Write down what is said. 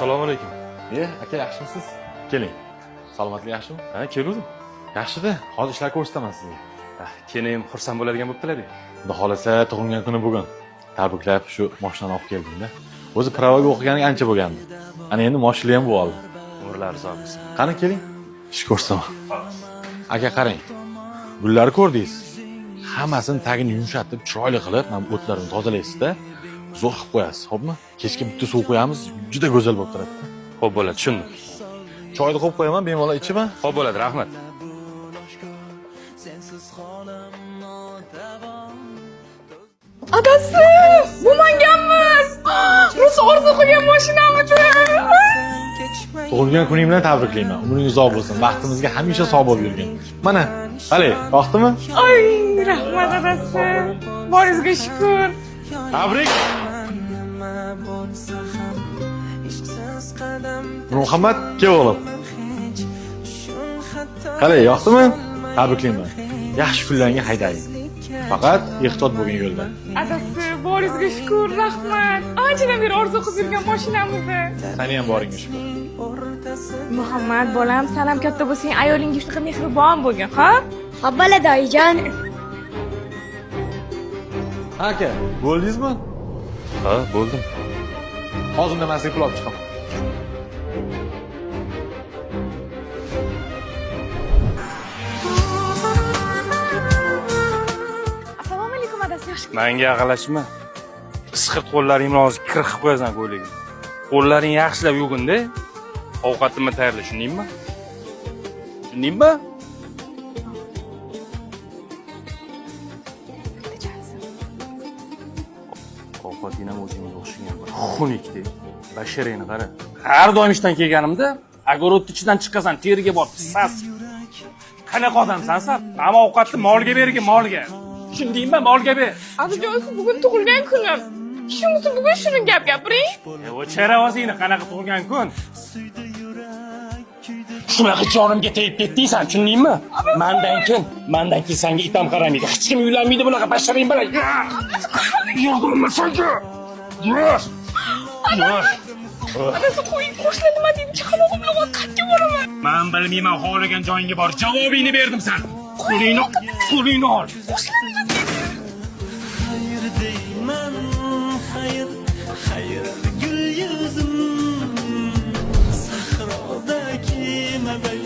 Assalomu alaykum. Aka yaxshimisiz? Keling. Salomatlik yaxshimi? Ha, keluvdim. Yaxshi-da, hozir ishlar ko'rsataman sizga. Keyin xursand bo'ladigan bo'ptilar-ku. Xudo xolasa tug'ilgan kuni bugun. Tabriklab shu mashinani olib keldim-da. O'zi pravoga o'qiganiga ancha bo'lgandi. Ana endi mashina ham bo'lib oldi. Umrlar uzoq bo'lsin. Qani keling. Ish ko'rsataman. Aka qarang. Gullarni ko'rdingiz. Hammasini tagini yumshatib, chiroyli qilib, mana o'tlarini tozalaysiz-da. Zo'r qilib qo'yasiz, xo'pmi? Kechga bitta suv qo'yamiz, juda go'zal bo'lib turadi. Xo'p bo'ladi, tushundim. Choyni qo'yib qo'yaman, bemalol ichaman. Xo'p bo'ladi, rahmat. Adasi, bu manganmiz. Rosa orzu qilgan mashinamiz. Tug'ilgan kuning bilan tabriklayman. Umring uzoq bo'lsin. Baxtimizga hamisha sog' bo'lib yurgin. Mana, qale, yoqdimi? Ay, rahmat adasi. Boringizga shukr. Tabrik. Muhammad, kel o'g'lim. Qale, yoqdimi? Tabriklayman. Yaxshi kunlarga haydaying. Faqat ehtiyot bo'ling yo'lda. Adasi, boringizga shukr, rahmat. Anchadan beri orzu qilib yurgan mashinamizni. Seni ham boringga shukr. Muhammad bolam, salam katta bo'lsang, ayolingga shunaqa mehribon bo'lgin, ha? Xo'p bo'ladi oyijon. Aka, bo'ldingizmi? Ha, bo'ldim. Hozir nimasiga pul olib chiqaman. Assalomu alaykum adasi, yaxshi kun. Menga ag'alashma. Isqirt qo'llaringni hozir kir qilib qo'yasan qo'yligini. Qo'llaring yaxshilab yuvgin-da. Ovqatimni tayyorla, tushundingmi? Tushundingmi? Ovqating ham o'zingga o'xshagan bir xunukdek. Basharangni qara. Har doim ishdan kelganimda, огород ichidan chiqasan, teriga borib sas. Qanaqa odamsan sen? Mana ovqatni molga bergin, molga. Tushundingmi? Molga ber. Adajon, bugun tug'ilgan kunim. Shunisi bugun shirin gap gapiring. O'chara o'zingni qanaqa tug'ilgan kun? Shunaqa jonimga tegib ketdingsan, tushundingmi? Mendan keyin senga itam qaramaydi. Hech kim uylanmaydi bunaqa basharing bilan. Yordamma senga. Yur. Adasi, qo'ying, qo'shlar nima deydi? Chaqalog'im bilan qayerga boraman? Men bilmayman, xohlagan joyingga bor. Javobingni berdim sen. Qo'lingni ol. Hayır deyman, hayır gül yüzüm, sahrodaki mebel